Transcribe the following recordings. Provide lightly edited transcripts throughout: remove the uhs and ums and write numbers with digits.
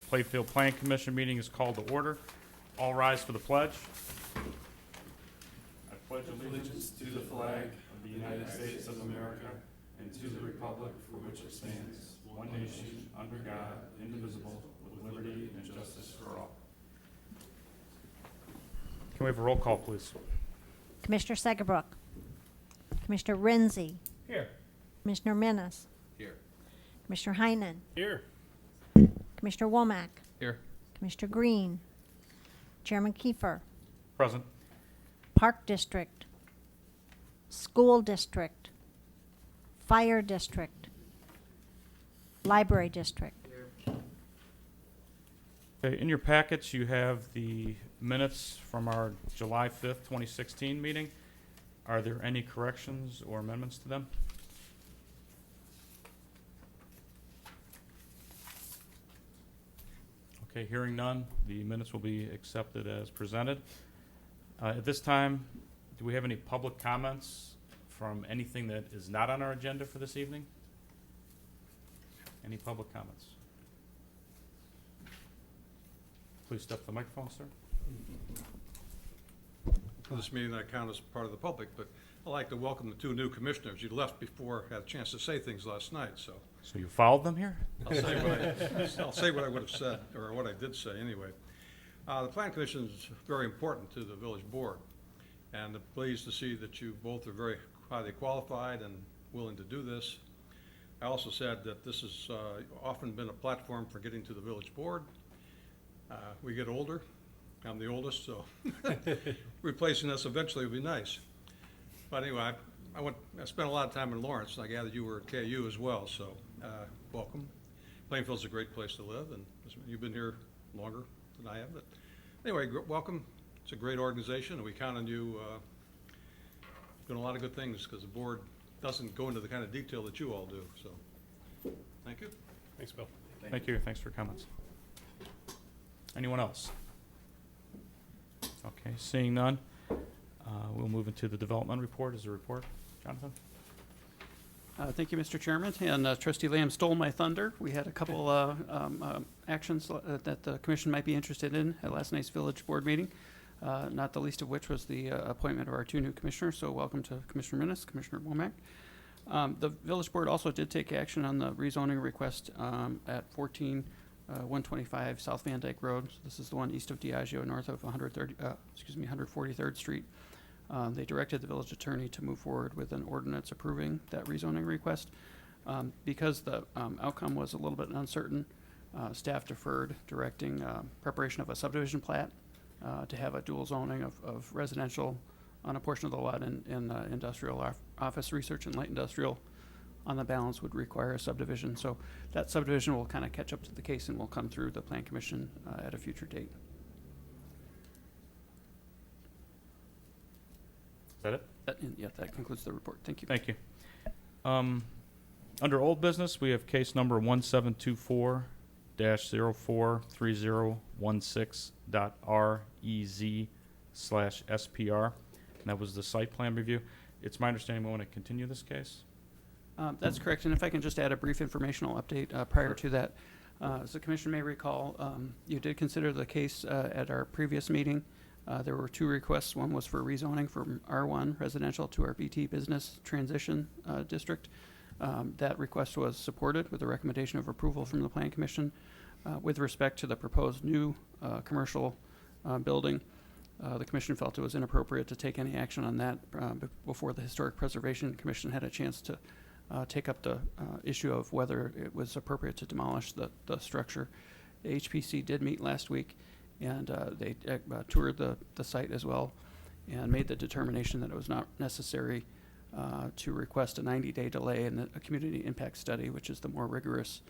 Plainfield Plan Commission meeting is called to order. All rise for the pledge. I pledge Allegiance to the flag of the United States of America and to the republic for which it stands, one nation, under God, indivisible, with liberty and justice for all. Can we have a roll call, please? Commissioner Segerbrook. Commissioner Renzi. Here. Commissioner Menace. Here. Commissioner Heinen. Here. Commissioner Womack. Here. Commissioner Green. Chairman Kiefer. Present. Park District. School District. Fire District. Library District. Okay, in your packets, you have the minutes from our July 5th, 2016 meeting. Are there any corrections or amendments to them? Okay, hearing none, the minutes will be accepted as presented. At this time, do we have any public comments from anything that is not on our agenda for this evening? Any public comments? Please step to the microphone, sir. For this meeting, I count as part of the public, but I'd like to welcome the two new commissioners. You left before I had a chance to say things last night, so So you followed them here? I'll say what I would have said, or what I did say anyway. The Plan Commission is very important to the village board, and I'm pleased to see that you both are very highly qualified and willing to do this. I also said that this has often been a platform for getting to the village board. We get older. I'm the oldest, so replacing us eventually would be nice. But anyway, I spent a lot of time in Lawrence, and I gathered you were at KU as well, so welcome. Plainfield's a great place to live, and you've been here longer than I have. But anyway, welcome. It's a great organization, and we count on you doing a lot of good things because the board doesn't go into the kind of detail that you all do. So thank you. Thanks, Bill. Thank you. Thanks for your comments. Anyone else? Okay, seeing none, we'll move into the development report. Is there a report? Jonathan? Thank you, Mr. Chairman. And Trustee Lamb stole my thunder. We had a couple actions that the commission might be interested in at last night's village board meeting, not the least of which was the appointment of our two new commissioners. So welcome to Commissioner Menace, Commissioner Womack. The village board also did take action on the rezoning request at 125 South Van Dyke Road. So this is the one east of Diageo, north of 143rd Street. They directed the village attorney to move forward with an ordinance approving that rezoning request. Because the outcome was a little bit uncertain, staff deferred directing preparation of a subdivision plat to have a dual zoning of residential on a portion of the lot and industrial office research and light industrial on the balance would require a subdivision. So that subdivision will kind of catch up to the case and will come through the Plan Commission at a future date. Is that it? That concludes the report. Thank you. Thank you. Under old business, we have case number 1724-043016.REZ/SPR. And that was the site plan review. It's my understanding we want to continue this case. That's correct, and if I can just add a brief informational update prior to that. As the commission may recall, you did consider the case at our previous meeting. There were two requests. One was for rezoning from R1 residential to our BT business transition district. That request was supported with a recommendation of approval from the Plan Commission. With respect to the proposed new commercial building, the commission felt it was inappropriate to take any action on that before the Historic Preservation Commission had a chance to take up the issue of whether it was appropriate to demolish the structure. The HPC did meet last week, and they toured the site as well and made the determination that it was not necessary to request a 90-day delay in a community impact study, which is the more rigorous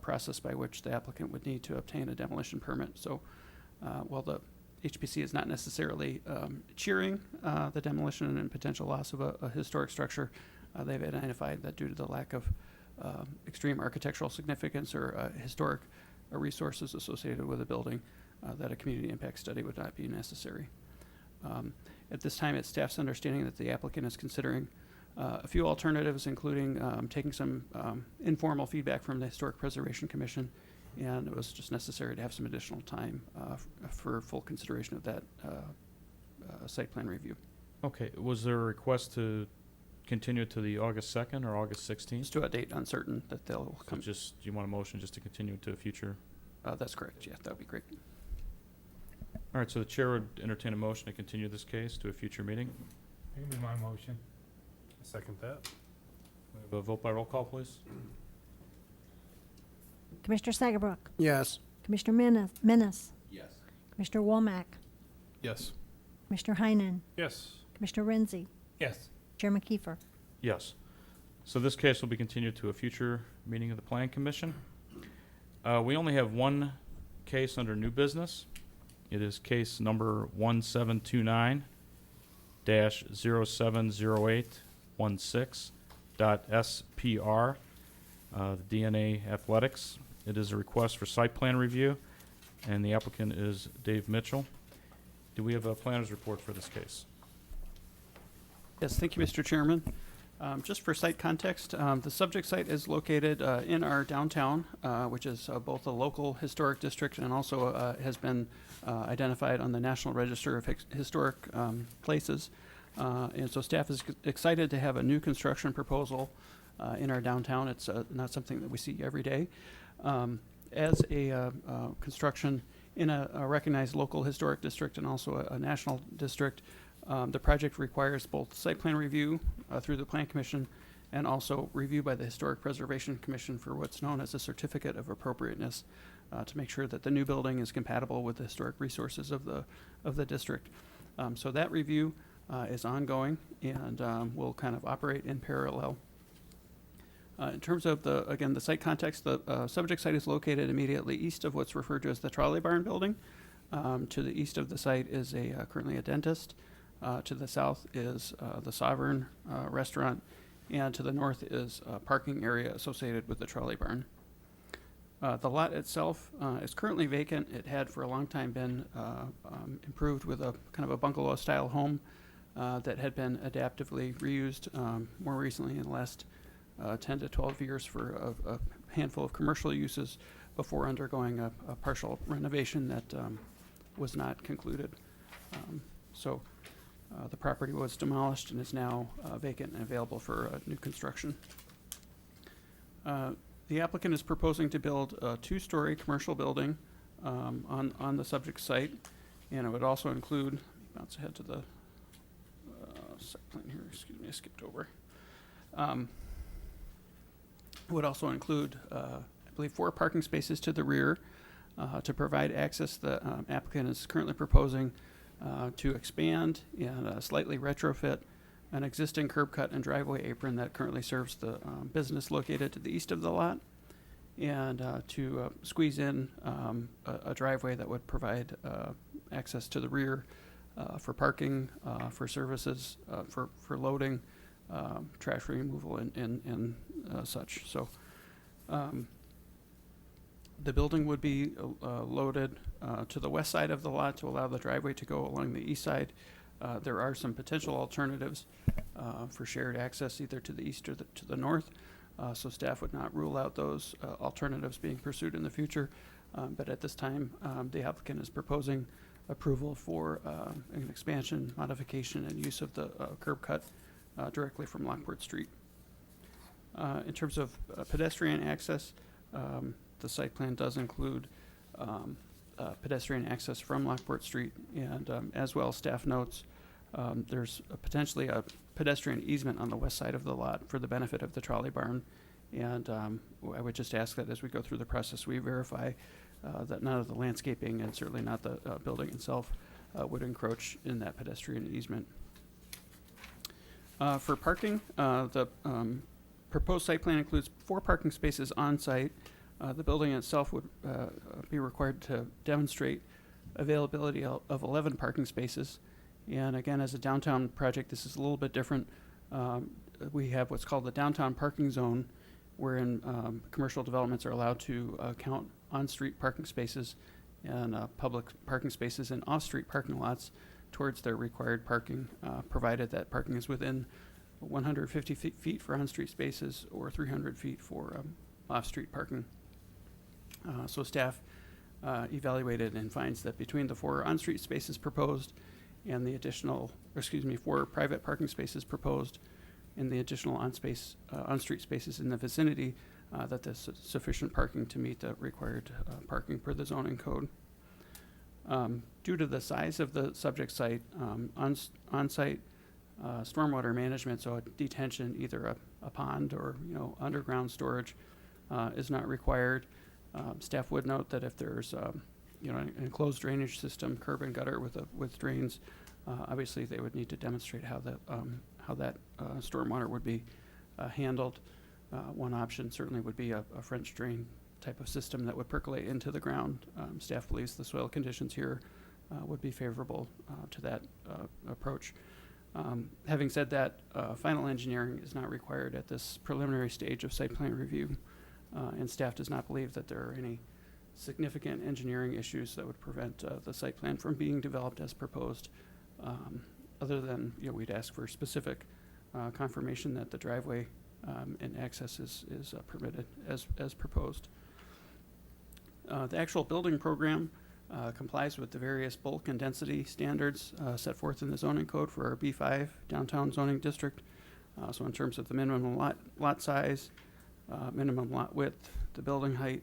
process by which the applicant would need to obtain a demolition permit. So while the HPC is not necessarily cheering the demolition and potential loss of a historic structure, they've identified that due to the lack of extreme architectural significance or historic resources associated with the building, that a community impact study would not be necessary. At this time, it's staff's understanding that the applicant is considering a few alternatives, including taking some informal feedback from the Historic Preservation Commission and it was just necessary to have some additional time for full consideration of that site plan review. Okay, was there a request to continue it to the August 2nd or August 16th? Just to a date uncertain that they'll So come. just, do you want a motion just to continue it to a future? That's correct, yeah, that would be great. All right, so the chair would entertain a motion to continue this case to a future meeting. That can be my motion. Second that. We have a vote by roll call, please. Commissioner Sagerbrook, Yes. Commissioner Menace, Yes. Commissioner Womack, Yes. Commissioner Heinen, Yes. Commissioner Renzi, Yes. Chairman Kiefer. Yes. So this case will be continued to a future meeting of the Plan Commission. We only have one case under new business. It is case number 1729-070816.SPR, the DNA Athletics. It is a request for site plan review, and the applicant is Dave Mitchell. Do we have a planner's report for this case? Yes, thank you, Mr. Chairman. Just for site context, the subject site is located in our downtown, which is both a local historic district and also has been identified on the National Register of Historic Places. And so staff is excited to have a new construction proposal in our downtown. It's not something that we see every day. As a construction in a recognized local historic district and also a national district, the project requires both site plan review through the Plan Commission and also review by the Historic Preservation Commission for what's known as a certificate of appropriateness to make sure that the new building is compatible with the historic resources of the district. So that review is ongoing and will kind of operate in parallel. In terms of the site context, the subject site is located immediately east of what's referred to as the Trolley Barn building. To the east of the site is currently a dentist. To the south is the Sovereign restaurant, and to the north is a parking area associated with the Trolley Barn. The lot itself is currently vacant. It had for a long time been improved with a kind of a bungalow-style home that had been adaptively reused more recently in the last 10 to 12 years for a handful of commercial uses before undergoing a partial renovation that was not concluded. The property was demolished and is now vacant and available for new construction. The applicant is proposing to build a two-story commercial building on the subject site, and it would also include, bounce ahead to the site plan here, excuse me, I skipped over. Would also include, I believe, 4 parking spaces to the rear to provide access. The applicant is currently proposing to expand and slightly retrofit an existing curb cut and driveway apron that currently serves the business located to the east of the lot, and to squeeze in a driveway that would provide access to the rear for parking, for services, for loading, trash removal, and such. So the building would be loaded to the west side of the lot to allow the driveway to go along the east side. There are some potential alternatives for shared access either to the east or to the north. So staff would not rule out those alternatives being pursued in the future. But at this time, the applicant is proposing approval for an expansion, modification, and use of the curb cut directly from Lockport Street. In terms of pedestrian access, the site plan does include pedestrian access from Lockport Street, and as well, staff notes there's potentially a pedestrian easement on the west side of the lot for the benefit of the Trolley Barn, and I would just ask that as we go through the process, we verify that none of the landscaping and certainly not the building itself would encroach in that pedestrian easement. For parking, the proposed site plan includes 4 parking spaces on site. The building itself would be required to demonstrate availability of 11 parking spaces. And again, as a downtown project, this is a little bit different. We have what's called the downtown parking zone, wherein commercial developments are allowed to count on-street parking spaces and public parking spaces in off-street parking lots towards their required parking, provided that parking is within 150 feet for on-street spaces or 300 feet for off-street parking. So staff evaluated and finds that between the 4 on-street spaces proposed and the additional, 4 private parking spaces proposed and the additional on-street spaces in the vicinity, that there's sufficient parking to meet the required parking per the zoning code. Due to the size of the subject site, on-site stormwater management, so a detention, either a pond or underground storage, is not required. Staff would note that if there's an enclosed drainage system, curb and gutter with drains, obviously they would need to demonstrate how that stormwater would be handled. One option certainly would be a French drain type of system that would percolate into the ground. Staff believes the soil conditions here would be favorable to that approach. Having said that, final engineering is not required at this preliminary stage of site plan review, and staff does not believe that there are any significant engineering issues that would prevent the site plan from being developed as proposed, other than we'd ask for specific confirmation that the driveway and access is permitted as proposed. The actual building program complies with the various bulk and density standards set forth in the zoning code for our B5 downtown zoning district. So in terms of the minimum lot size, minimum lot width, the building height,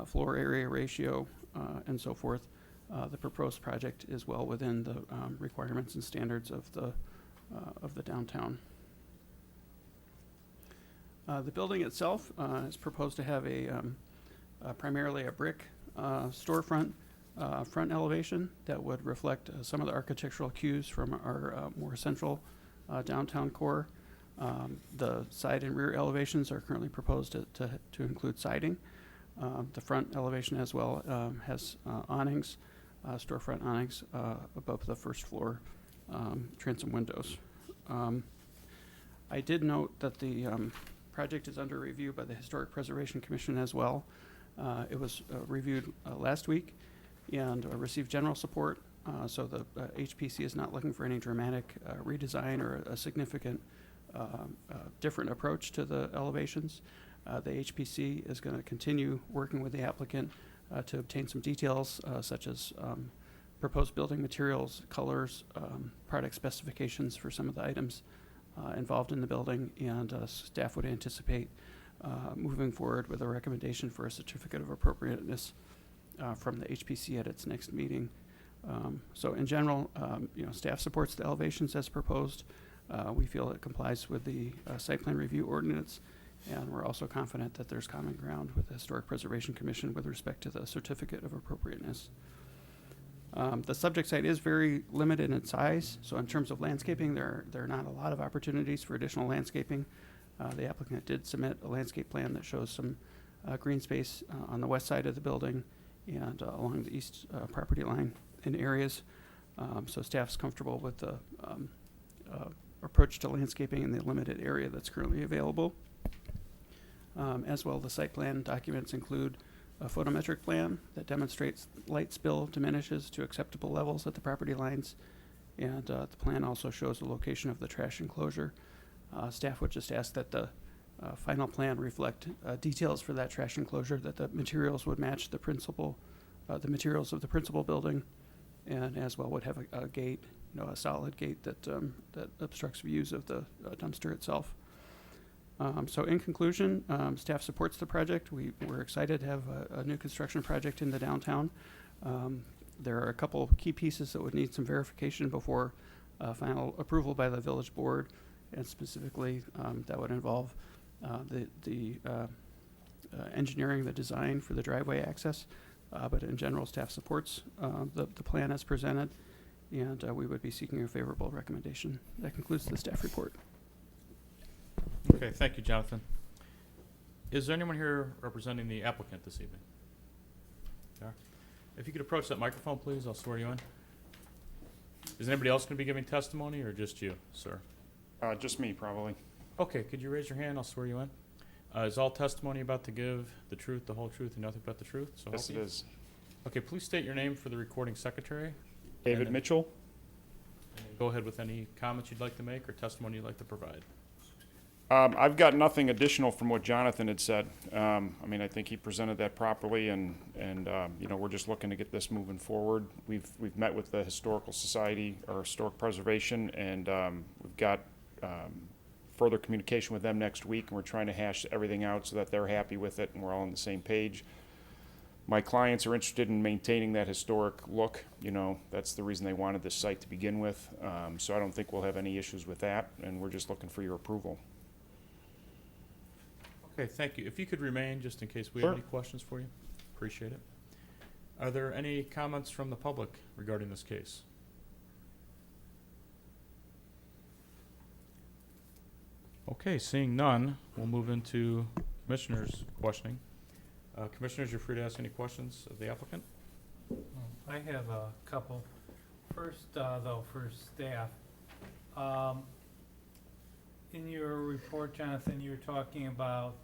floor area ratio, and so forth, the proposed project is well within the requirements and standards of the downtown. The building itself is proposed to have primarily a brick storefront front elevation that would reflect some of the architectural cues from our more central downtown core. The side and rear elevations are currently proposed to include siding. The front elevation as well has awnings, storefront awnings above the first floor transom windows. I did note that the project is under review by the Historic Preservation Commission as well. It was reviewed last week and received general support. So the HPC is not looking for any dramatic redesign or a significant different approach to the elevations. The HPC is going to continue working with the applicant to obtain some details such as proposed building materials, colors, product specifications for some of the items involved in the building, and staff would anticipate moving forward with a recommendation for a certificate of appropriateness from the HPC at its next meeting. So in general, staff supports the elevations as proposed. We feel it complies with the site plan review ordinance, and we're also confident that there's common ground with the Historic Preservation Commission with respect to the certificate of appropriateness. The subject site is very limited in size, so in terms of landscaping, there are not a lot of opportunities for additional landscaping. The applicant did submit a landscape plan that shows some green space on the west side of the building and along the east property line in areas. So staff's comfortable with the approach to landscaping in the limited area that's currently available. As well, the site plan documents include a photometric plan that demonstrates light spill diminishes to acceptable levels at the property lines, and the plan also shows the location of the trash enclosure. Staff would just ask that the final plan reflect details for that trash enclosure, that the materials would match the materials of the principal building, and as well would have a gate, a solid gate that obstructs views of the dumpster itself. So in conclusion, staff supports the project. We're excited to have a new construction project in the downtown. There are a couple key pieces that would need some verification before final approval by the village board, and specifically that would involve the engineering, the design for the driveway access. But in general, staff supports the plan as presented, and we would be seeking a favorable recommendation. That concludes the staff report. Okay, thank you, Jonathan. Is there anyone here representing the applicant this evening? Yeah. If you could approach that microphone, please, I'll swear you in. Is anybody else going to be giving testimony, or just you, sir? Just me, probably. Okay, could you raise your hand? I'll swear you in. Is all testimony about to give the truth, the whole truth, and nothing but the truth? So Yes, it help you? is. Okay, please state your name for the recording secretary. David then- Mitchell. And then go ahead with any comments you'd like to make or testimony you'd like to provide. I've got nothing additional from what Jonathan had said. I mean, I think he presented that properly, and you know, we're just looking to get this moving forward. We've met with the Historical Society, or Historic Preservation, and we've got further communication with them next week, and we're trying to hash everything out so that they're happy with it and we're all on the same page. My clients are interested in maintaining that historic look. You know, that's the reason they wanted this site to begin with. So I don't think we'll have any issues with that, and we're just looking for your approval. Okay, thank you. If you could remain, just in case we have Sure. any questions for you. Appreciate it. Are there any comments from the public regarding this case? Okay, seeing none, we'll move into commissioners' questioning. Commissioners, you're free to ask any questions of the applicant. I have a couple. First, though, for staff. In your report, Jonathan, you were talking about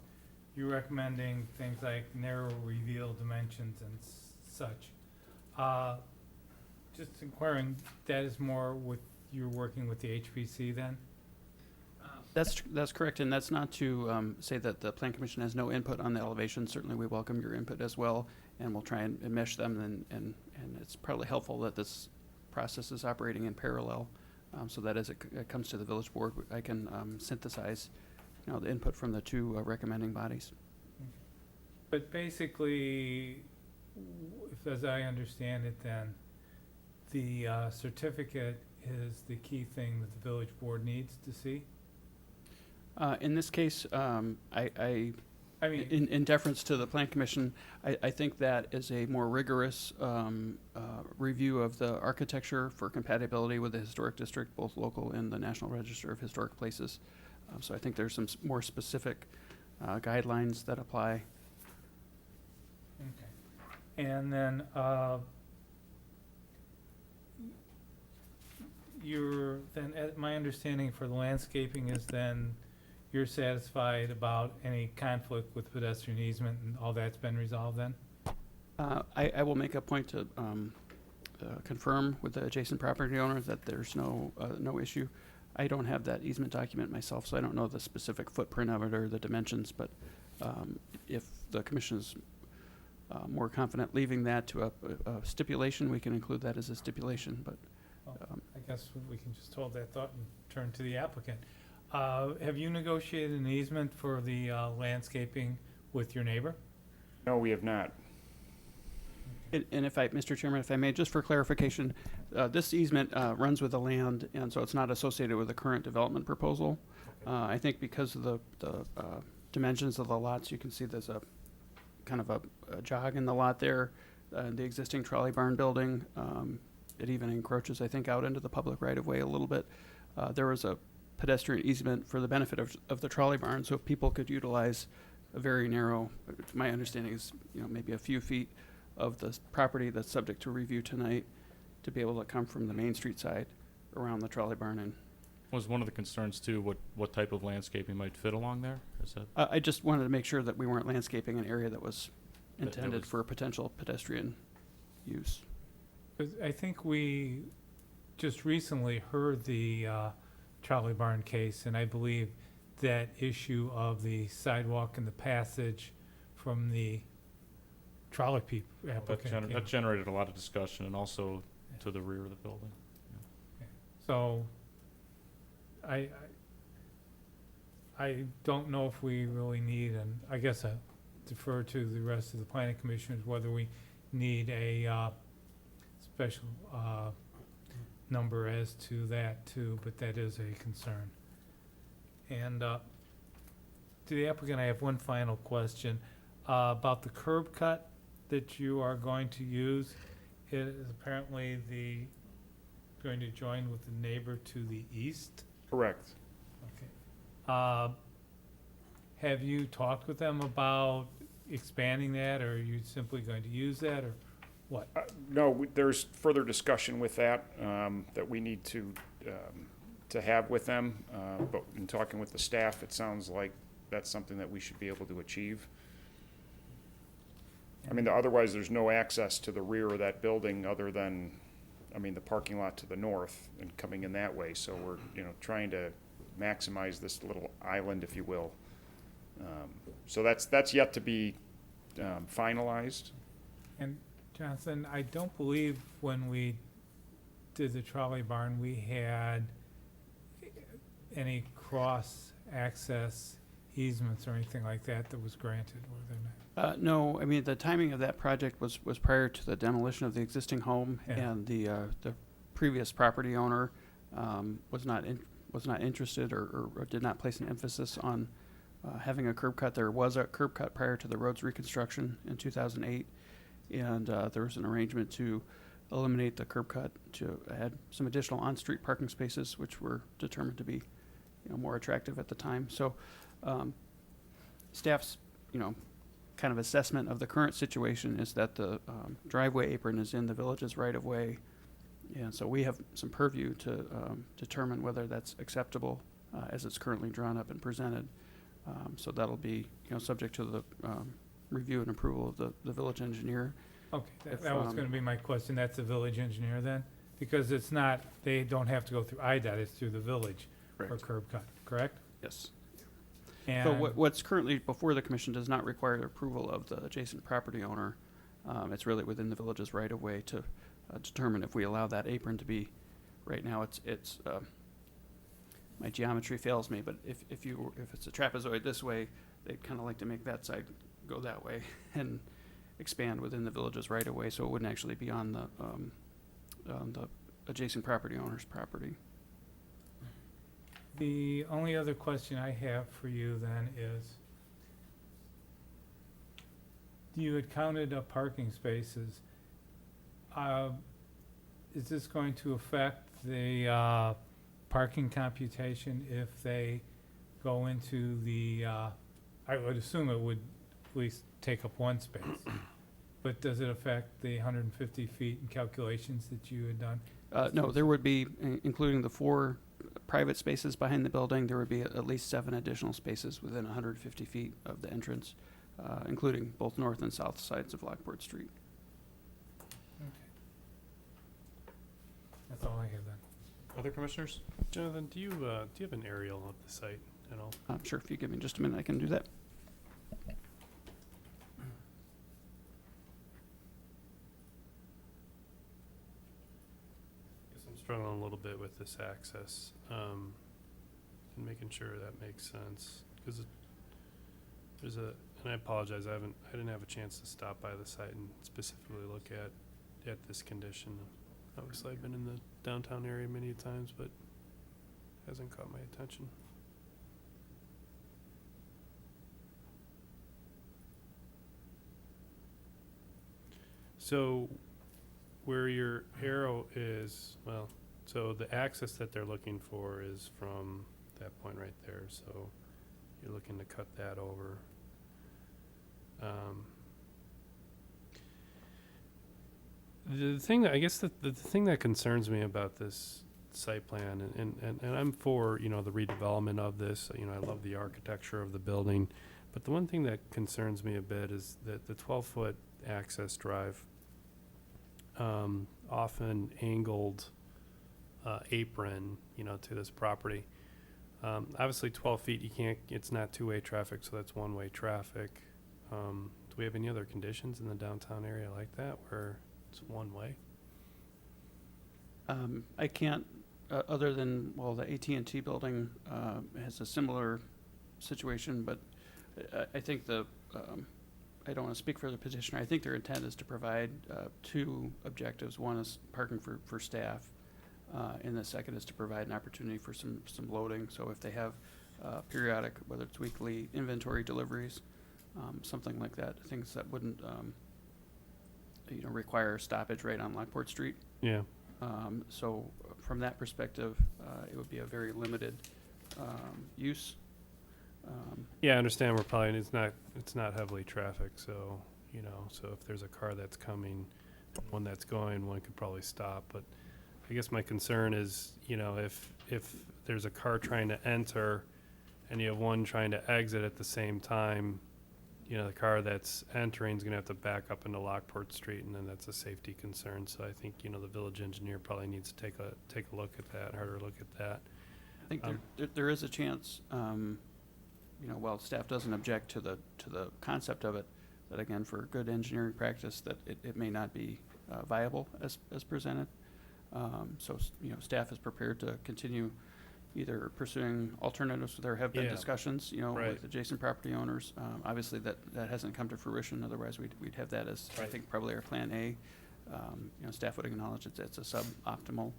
you recommending things like narrow reveal dimensions and such. Just inquiring, that is more with, you're working with the HPC then? That's correct, and that's not to say that the Plan Commission has no input on the elevation. Certainly, we welcome your input as well, and we'll try and mesh them, and it's probably helpful that this process is operating in parallel, so that as it comes to the village board, I can synthesize, you know, the input from the two recommending bodies. But basically, if, as I understand it then, the certificate is the key thing that the village board needs to see? In this case, I mean, in deference to the Plan Commission, I think that is a more rigorous review of the architecture for compatibility with the historic district, both local and the National Register of Historic Places. So I think there's some more specific guidelines that apply. okay. And then, my understanding for the landscaping is then you're satisfied about any conflict with pedestrian easement and all that's been resolved then? I will make a point to confirm with the adjacent property owner that there's no issue. I don't have that easement document myself, so I don't know the specific footprint of it or the dimensions, but if the commission is more confident leaving that to a stipulation, we can include that as a stipulation, but I guess we can just hold that thought and turn to the applicant. Have you negotiated an easement for the landscaping with your neighbor? No, we have not. And if I, Mr. Chairman, if I may, just for clarification, this easement runs with the land, and so it's not associated with the current development proposal. I think because of the dimensions of the lots, you can see there's a kind of a jog in the lot there. The existing trolley barn building, it even encroaches, I think, out into the public right-of-way a little bit. There was a pedestrian easement for the benefit of the trolley barn, so people could utilize a very narrow, my understanding is, you know, maybe a few feet of the property that's subject to review tonight to be able to come from the Main Street side around the trolley barn. And Was one of the concerns too, what type of landscaping might fit along there? Is that? I just wanted to make sure that we weren't landscaping an area that was That intended was- for a potential pedestrian use. 'Cause I think we just recently heard the trolley barn case, and I believe that issue of the sidewalk and the passage from the trolley applicant. That generated a lot of discussion, and also to the rear of the building. So, I don't know if we really need, and I guess I defer to the rest of the planning commissioners, whether we need a special number as to that too, but that is a concern. And to the applicant, I have one final question about the curb cut that you are going to use. It is apparently going to join with the neighbor to the east. Correct. Okay. Have you talked with them about expanding that, or are you simply going to use that, or what? No, there's further discussion with that, that we need to have with them. But in talking with the staff, it sounds like that's something that we should be able to achieve. I mean, otherwise, there's no access to the rear of that building other than, I mean, the parking lot to the north and coming in that way. So we're, you know, trying to maximize this little island, if you will. So that's yet to be finalized. And Jonathan, I don't believe when we did the trolley barn, we had any cross-access easements or anything like that that was granted, were there not? No, I mean, the timing of that project was prior to the demolition of the existing home, Yeah. and the previous property owner was not interested or did not place an emphasis on having a curb cut. There was a curb cut prior to the road's reconstruction in 2008, and there was an arrangement to eliminate the curb cut to add some additional on-street parking spaces, which were determined to be, more attractive at the time. So, staff's, kind of assessment of the current situation is that the driveway apron is in the village's right-of-way, and so we have some purview to determine whether that's acceptable as it's currently drawn up and presented. So that'll be, subject to the review and approval of the village engineer. Okay, If, that was gonna be my question, that's the village engineer then? Because it's not, they don't have to go through IDOT, it's through the village for Correct. curb cut, correct? Yes. And So what's currently before the commission does not require approval of the adjacent property owner. It's really within the village's right-of-way to determine if we allow that apron to be, right now, it's my geometry fails me, but if it's a trapezoid this way, they'd kind of like to make that side go that way and expand within the village's right-of-way, so it wouldn't actually be on the adjacent property owner's property. the only other question I have for you then is, you had counted up parking spaces. Is this going to affect the parking computation if they go into the, I would assume it would at least take up one space. But does it affect the 150 feet in calculations that you had done? No, there would be, including the 4 private spaces behind the building, there would be at least 7 additional spaces within 150 feet of the entrance, including both north and south sides of Lockport Street. Okay. That's all I have then. Other commissioners? Jonathan, do you have an aerial of the site at all? Sure, if you give me just a minute, I can do that. Guess I'm struggling a little bit with this access, and making sure that makes sense, because there's a, and I apologize, I didn't have a chance to stop by the site and specifically look at this condition. Obviously, I've been in the downtown area many times, but hasn't caught my attention. So where your arrow is, well, so the access that they're looking for is from that point right there, so you're looking to cut that over. The thing that, I guess the thing that concerns me about this site plan, and I'm for, the redevelopment of this, I love the architecture of the building, but the one thing that concerns me a bit is that the 12-foot access drive, often angled apron, to this property. Obviously 12 feet, it's not two-way traffic, so that's one-way traffic. Do we have any other conditions in the downtown area like that where it's one way? I can't, other than, well, the AT&T building has a similar situation, but I think I don't want to speak for the petitioner. I think their intent is to provide 2 objectives. One is parking for staff, and the second is to provide an opportunity for some loading. So if they have periodic, whether it's weekly inventory deliveries, something like that, things that wouldn't require stoppage right on Lockport Street. Yeah. So from that perspective, it would be a very limited use. Yeah, I understand we're probably, it's not heavily trafficked, so, so if there's a car that's coming, one that's going, one could probably stop, but I guess my concern is, if there's a car trying to enter and you have one trying to exit at the same time, the car that's entering is gonna have to back up into Lockport Street, and then that's a safety concern, so I think, the village engineer probably needs to take a look at that, harder look at that. I think Um, there is a chance, while staff doesn't object to the concept of it, that again, for good engineering practice, that it may not be viable as presented. So, staff is prepared to continue either pursuing alternatives. There have been Yeah. discussions, Right. with adjacent property owners. Obviously, that hasn't come to fruition. Otherwise, we'd have that as, I Right. think, probably our plan A. Staff would acknowledge it's a suboptimal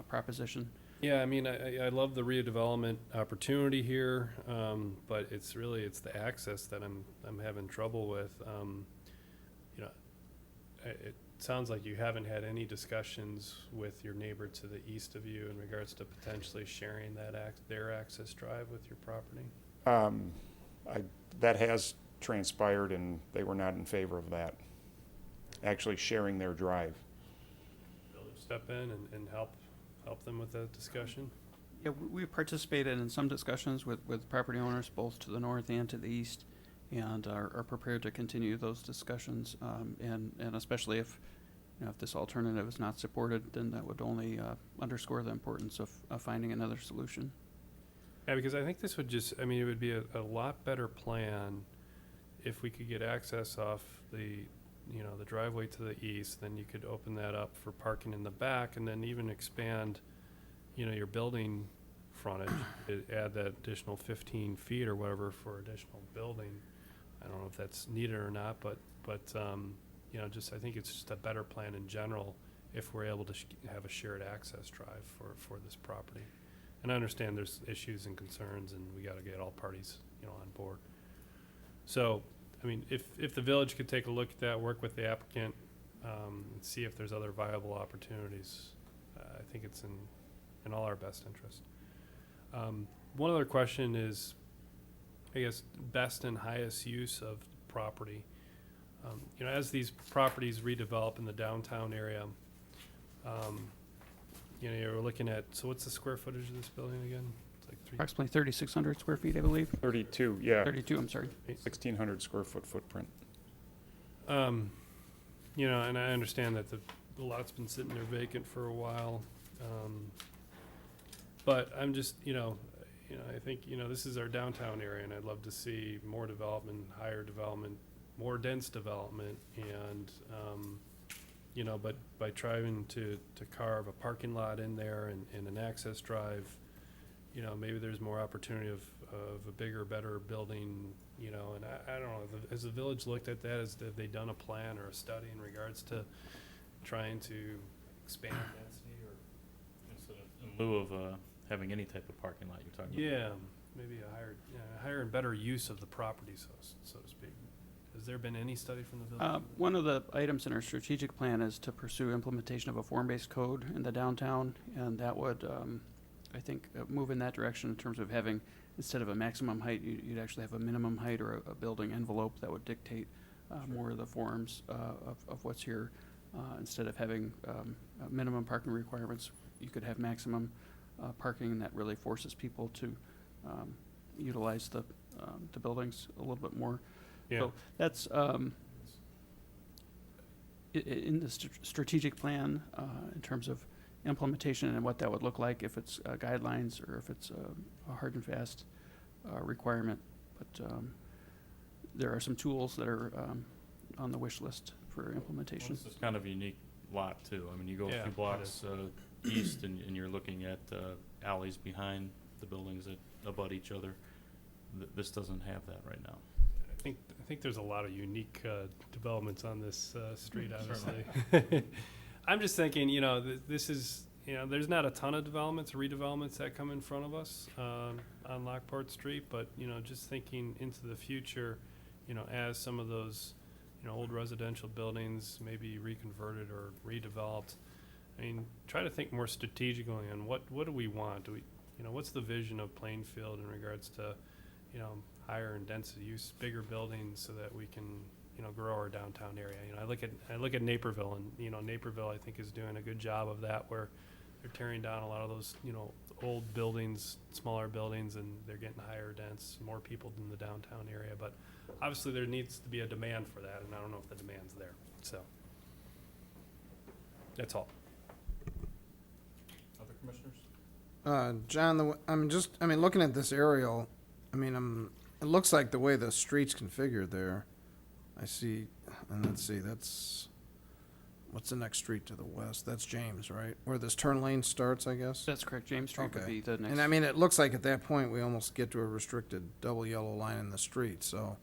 proposition. Yeah, I mean, I love the redevelopment opportunity here, but it's the access that I'm having trouble with. It sounds like you haven't had any discussions with your neighbor to the east of you in regards to potentially sharing their access drive with your property. That has transpired, and they were not in favor of that, actually sharing their drive. Village step in and help them with that discussion? Yeah, we've participated in some discussions with property owners, both to the north and to the east, and are prepared to continue those discussions. And especially if this alternative is not supported, then that would only underscore the importance of finding another solution. Yeah, because I think this would it would be a lot better plan if we could get access off the driveway to the east, then you could open that up for parking in the back, and then even expand, your building frontage, add that additional 15 feet or whatever for additional building. I don't know if that's needed or not, but I think it's just a better plan in general if we're able to have a shared access drive for this property. And I understand there's issues and concerns, and we got to get all parties, on board. So, I mean, if the village could take a look at that, work with the applicant, and see if there's other viable opportunities, I think it's in all our best interest. One other question is, I guess, best and highest use of property. As these properties redevelop in the downtown area, you're looking at, so what's the square footage of this building again? It's like Approximately 3,600 square feet, I believe. 32, yeah, 32, I'm sorry. 1,600 square foot footprint. And I understand that the lot's been sitting there vacant for a while. But I'm just, I think, this is our downtown area, and I'd love to see more development, higher development, more dense development, and, but by trying to carve a parking lot in there and an access drive, maybe there's more opportunity of a bigger, better building, and I don't know, has the village looked at that? Have they done a plan or a study in regards to trying to expand density or? Instead of, in lieu of having any type of parking lot, you're talking about? Yeah, maybe a higher and better use of the property, so to speak. Has there been any study from the village? One of the items in our strategic plan is to pursue implementation of a form-based code in the downtown, and that would, I think, move in that direction in terms of having, instead of a maximum height, you'd actually have a minimum height or a building envelope that would dictate more of the forms of what's here. Instead of having minimum parking requirements, you could have maximum parking, and that really forces people to utilize the buildings a little bit more. Yeah. So that's in the strategic plan in terms of implementation and what that would look like, if it's guidelines or if it's a hard and fast requirement. But there are some tools that are on the wish list for implementation. This is kind of a unique lot, too. I mean, you go a Yeah, few it blocks east, and you're looking at alleys behind the buildings that abut each other. This doesn't have that right now. I think there's a lot of unique developments on this street, honestly. I'm just thinking, this is, there's not a ton of developments, redevelopments that come in front of us on Lockport Street, but, just thinking into the future, as some of those, old residential buildings may be reconverted or redeveloped, I mean, try to think more strategically on what do we want? Do we, what's the vision of Plainfield in regards to, higher and density use, bigger buildings, so that we can, grow our downtown area. I look at Naperville, and Naperville, I think, is doing a good job of that, where they're tearing down a lot of those, old buildings, smaller buildings, and they're getting higher dense, more people in the downtown area. But obviously, there needs to be a demand for that, and I don't know if the demand's there. So that's all. Other commissioners? John, looking at this aerial, it looks like the way the street's configured there. I see, and let's see, what's the next street to the west? That's James, right? Where this turn lane starts, I guess? That's correct. James Street would Okay. be the next. And it looks like at that point, we almost get to a restricted double yellow line in the street, so.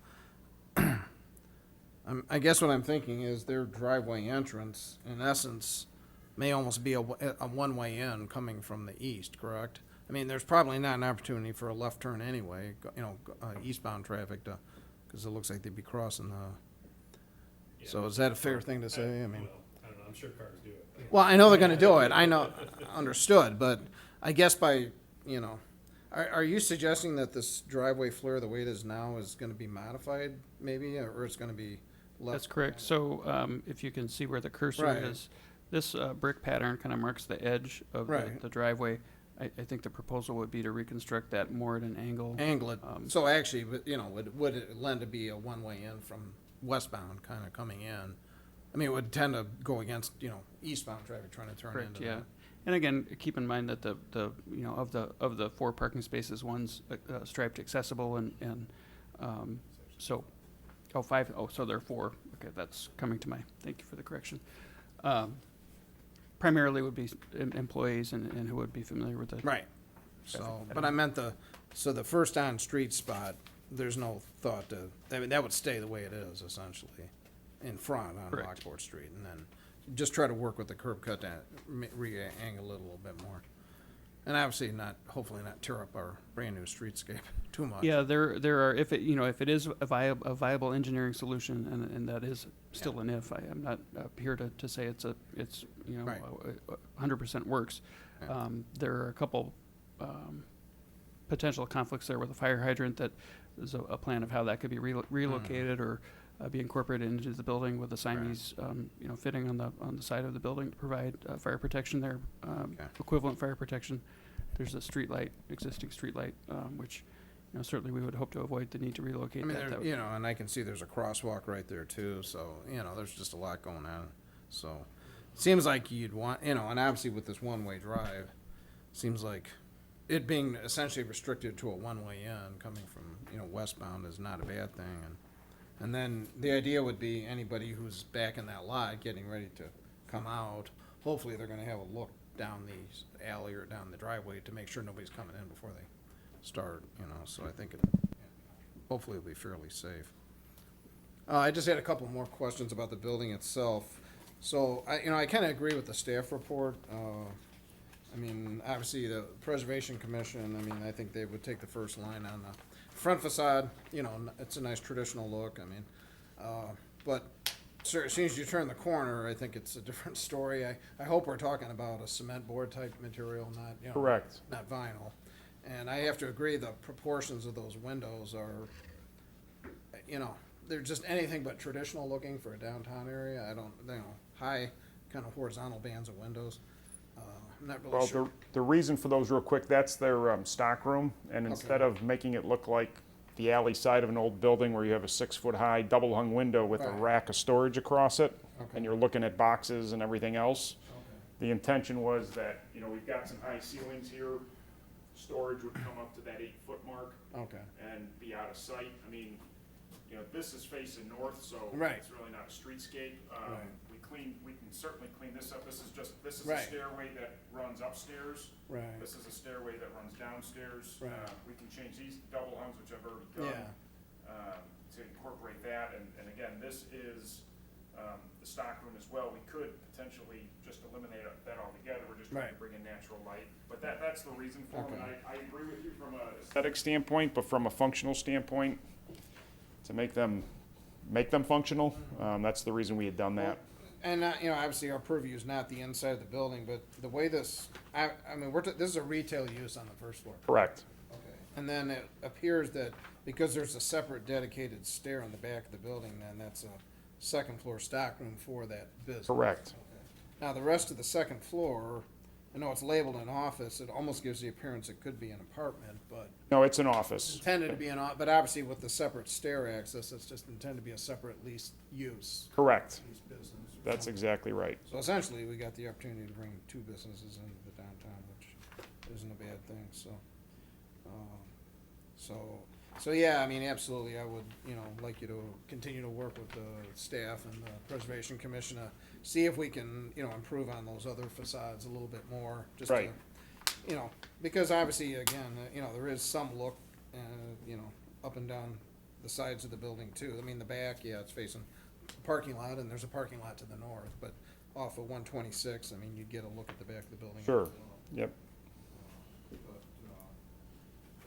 I guess what I'm thinking is their driveway entrance, in essence, may almost be a one-way in coming from the east, correct? There's probably not an opportunity for a left turn anyway, eastbound traffic because it looks like they'd be crossing the, so is that a fair thing to say? I don't know, I'm sure cars do it. Well, I know they're gonna do it, I know, understood, but I guess by, are you suggesting that this driveway flare, the way it is now, is gonna be modified maybe, or it's gonna be left? That's correct. So if you can see where the cursor Right. is, this brick pattern kind of marks the edge of Right. the driveway. I think the proposal would be to reconstruct that more at an angle. Angle it, Um, so actually, would it lend to be a one-way in from westbound kind of coming in? It would tend to go against, eastbound traffic trying to turn Correct, into yeah. that. And again, keep in mind that of the 4 parking spaces, one's striped accessible and so, 5, so there are 4. Okay, that's coming to thank you for the correction. Primarily would be employees and who would be familiar with the. Right, so, but I meant the first on-street spot, there's no thought to, that would stay the way it is essentially, in front on Correct. Lockport Street, and then just try to work with the curb cut to re-angle it a little bit more. And obviously hopefully not tear up our brand-new streetscape too much. Yeah, there are, if it is a viable engineering solution, and that is still an if, I am not here to say it's Right. 100% works. Yeah. There are a couple potential conflicts there with a fire hydrant that is a plan of how that could be relocated or be incorporated into the building with a Siamese, fitting on the side of the building to provide fire protection there, Okay. equivalent fire protection. There's a existing street light, which, certainly we would hope to avoid the need to relocate that. That would- And I can see there's a crosswalk right there too, so, there's just a lot going on. So, seems like you'd want, and obviously with this one-way drive, seems like it being essentially restricted to a one-way in coming from, westbound is not a bad thing. And then the idea would be anybody who's back in that lot getting ready to come out, hopefully they're gonna have a look down the alley or down the driveway to make sure nobody's coming in before they start, so I think hopefully it'll be fairly safe. I just had a couple more questions about the building itself. So, I kind of agree with the staff report. Obviously, the Preservation Commission, I think they would take the first line on the front facade. It's a nice traditional look, but as soon as you turn the corner, I think it's a different story. I hope we're talking about a cement board type material, not, Correct. not vinyl. And I have to agree, the proportions of those windows are, they're just anything but traditional looking for a downtown area. I don't, high kind of horizontal bands of windows. I'm not really Well, sure. the reason for those real quick, that's their stock room, and instead of making it look like the alley side of an old building where you have a 6-foot-high double-hung window with a Right. rack of storage across it, Okay. and you're looking at boxes and everything else, the intention was that, we've got some high ceilings here, storage would come up to that 8-foot mark Okay. and be out of sight. This is facing north, so Right. it's really not a streetscape. Right. We can certainly clean this up. This is a Right. stairway that runs upstairs. Right. This is a stairway that runs downstairs. Right. We can change these double hungs, which I've already Yeah. done, to incorporate that. And again, this is the stock room as well. We could potentially just eliminate that altogether. We're just trying to Right. bring in natural light. But that's the reason for it. And Okay. I agree with you from a aesthetic standpoint, but from a functional standpoint, to make them functional, that's the reason we had done that. And, obviously our purview is not the inside of the building, but the way this, this is a retail use on the first floor. Correct. Okay. And then it appears that because there's a separate dedicated stair on the back of the building, then that's a second floor stockroom for that business. Correct. Now, the rest of the second floor, I know it's labeled an office, it almost gives the appearance it could be an apartment, but No, it's an office. intended to be but obviously with the separate stair access, it's just intended to be a separate leased use, Correct. leased business. That's exactly right. So essentially, we got the opportunity to bring 2 businesses into the downtown, which isn't a bad thing, so. um, So yeah, I mean, absolutely, I would, like you to continue to work with the staff and the Preservation Commission to see if we can, improve on those other facades a little bit more, just to, Right. Because obviously, again, there is some look, up and down the sides of the building too. I mean, the back, yeah, it's facing the parking lot, and there's a parking lot to the north, but off of 126, I mean, you'd get a look at the back of the building. Sure. as well. Yep.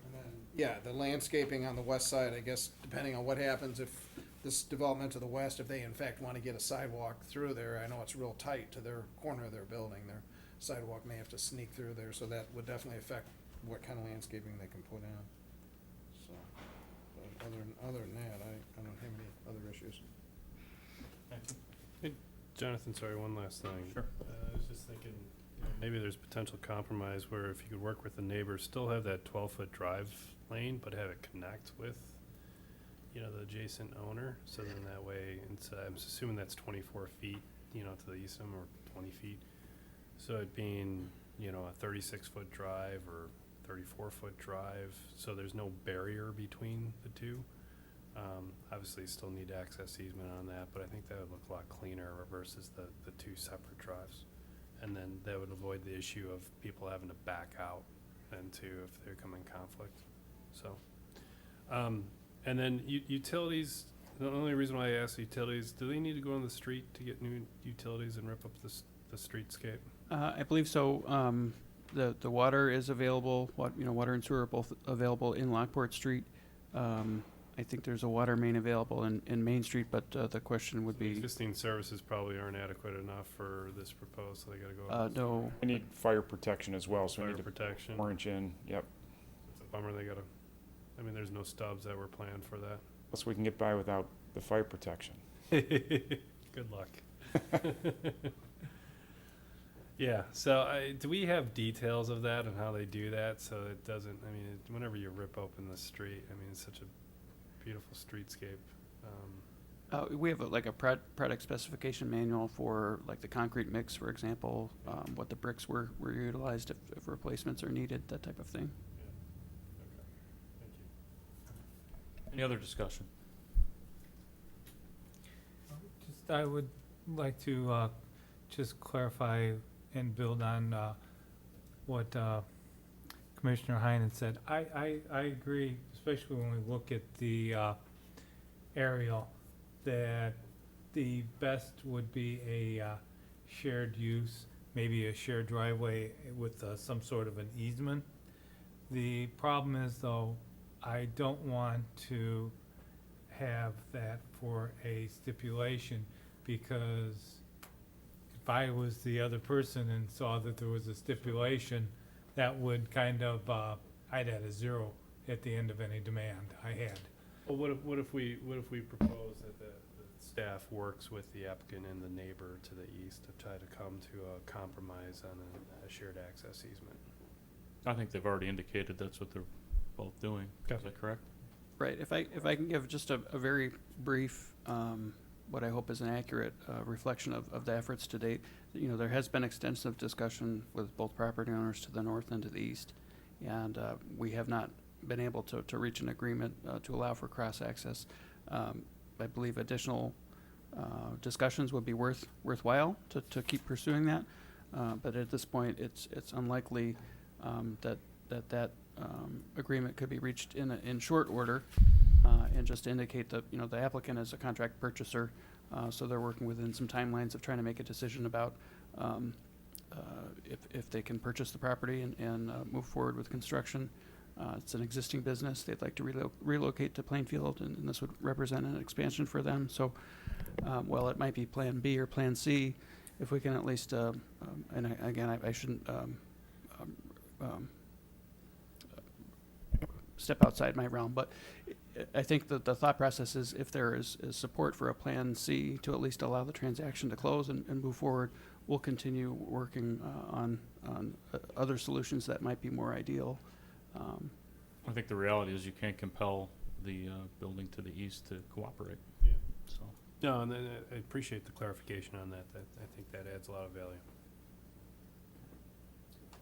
And then, yeah, the landscaping on the west side, I guess, depending on what happens if this development to the west, if they in fact want to get a sidewalk through there, I know it's real tight to their corner of their building. Their sidewalk may have to sneak through there, so that would definitely affect what kind of landscaping they can put in. So, but other than that, I don't have any other issues. Jonathan, sorry, one last thing. Sure. I was just thinking, maybe there's potential compromise where if you could work with the neighbors, still have that 12-foot drive lane, but have it connect with, the adjacent owner. So then that way, I'm assuming that's 24 feet, to the east of them, or 20 feet. So it being, a 36-foot drive or 34-foot drive, so there's no barrier between the two. Obviously, you still need access easement on that, but I think that would look a lot cleaner versus the two separate drives. And then that would avoid the issue of people having to back out then too if they come in conflict. So, and then utilities, the only reason why I ask utilities, do they need to go on the street to get new utilities and rip up the streetscape? I believe so. The water is available, water and sewer are both available in Lockport Street. I think there's a water main available in Main Street, but the question would be, Existing services probably aren't adequate enough for this proposed, so they gotta go. no, We need fire protection as well, so we Fire need to protection. 4-inch in, yep. It's a bummer they gotta, there's no stubs that were planned for that. Plus, we can get by without the fire protection. Good luck. Yeah, so do we have details of that and how they do that? So it doesn't, whenever you rip open the street, it's such a beautiful streetscape. we have a product specification manual for like the concrete mix, for example, what the bricks were utilized if replacements are needed, that type of thing. Thank you. Any other discussion? I would like to just clarify and build on what Commissioner Heinen said. I agree, especially when we look at the aerial, that the best would be a shared use, maybe a shared driveway with some sort of an easement. The problem is, though, I don't want to have that for a stipulation, because if I was the other person and saw that there was a stipulation, that would kind of, I'd add a zero at the end of any demand I had. Well, what if we propose that the staff works with the applicant and the neighbor to the east to try to come to a compromise on a shared access easement? I think they've already indicated that's what they're both doing. Okay. Is that correct? Right, if I can give just a very brief, what I hope is an accurate reflection of the efforts to date. There has been extensive discussion with both property owners to the north and to the east, and we have not been able to reach an agreement to allow for cross-access. I believe additional discussions would be worthwhile to keep pursuing that, but at this point, it's unlikely that agreement could be reached in short order, and just indicate that the applicant is a contract purchaser, so they're working within some timelines of trying to make a decision about if they can purchase the property and move forward with construction. It's an existing business. They'd like to relocate to Plainfield, and this would represent an expansion for them. So while it might be Plan B or Plan C, if we can at least, and again, I shouldn't step outside my realm, but I think that the thought process is if there is support for a Plan C to at least allow the transaction to close and move forward, we'll continue working on other solutions that might be more ideal. I think the reality is you can't compel the building to the east to cooperate. Yeah. So, No, and I appreciate the clarification on that. I think that adds a lot of value.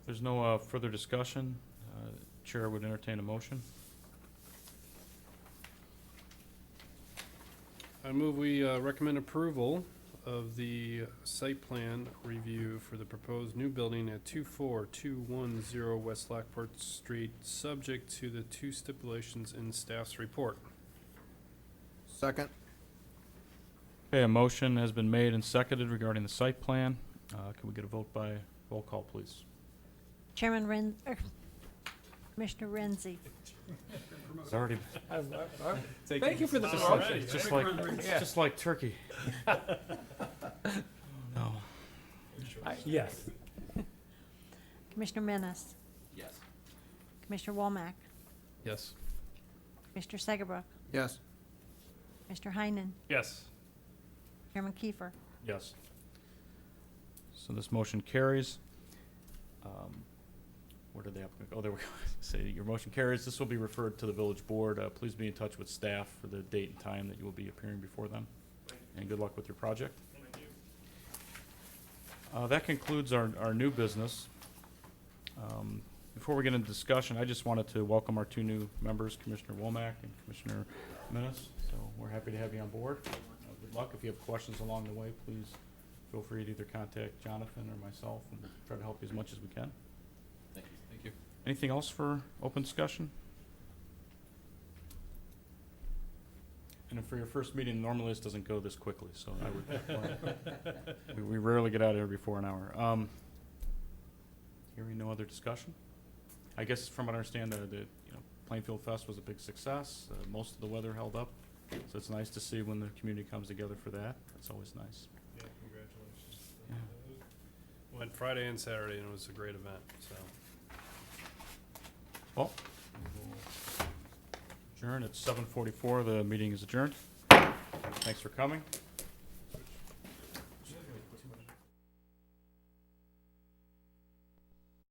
There's no further discussion. Chair would entertain a motion. I move we recommend approval of the site plan review for the proposed new building at 24210 West Lockport Street, subject to the two stipulations in staff's report. Second? Okay, a motion has been made and seconded regarding the site plan. Can we get a vote by roll call, please? Chairman Commissioner Renzi. It's already, Thank you for the it's just like turkey. No. Yes. Commissioner Menace. Yes. Commissioner Womack. Yes. Commissioner Segerbrook. Yes. Mr. Heinen. Yes. Chairman Kiefer. Yes. So this motion carries. Where did the applicant, oh, there we go. Say your motion carries. This will be referred to the village board. Please be in touch with staff for the date and time that you will be appearing before them. And good luck with your project. That concludes our new business. Before we get into discussion, I just wanted to welcome our two new members, Commissioner Womack and Commissioner Menace. So we're happy to have you on board. Good luck. If you have questions along the way, please feel free to either contact Jonathan or myself, and we'll try to help you as much as we can. Thank you. Thank you. Anything else for open discussion? And for your first meeting, normally this doesn't go this quickly, so I would, we rarely get out of here before an hour. Hearing no other discussion? I guess from what I understand, the Plainfield Fest was a big success. Most of the weather held up, so it's nice to see when the community comes together for that. It's always nice. Yeah, congratulations. Yeah. Went Friday and Saturday, and it was a great event, so. Well, we will adjourn at 7:44. The meeting is adjourned. Thanks for coming.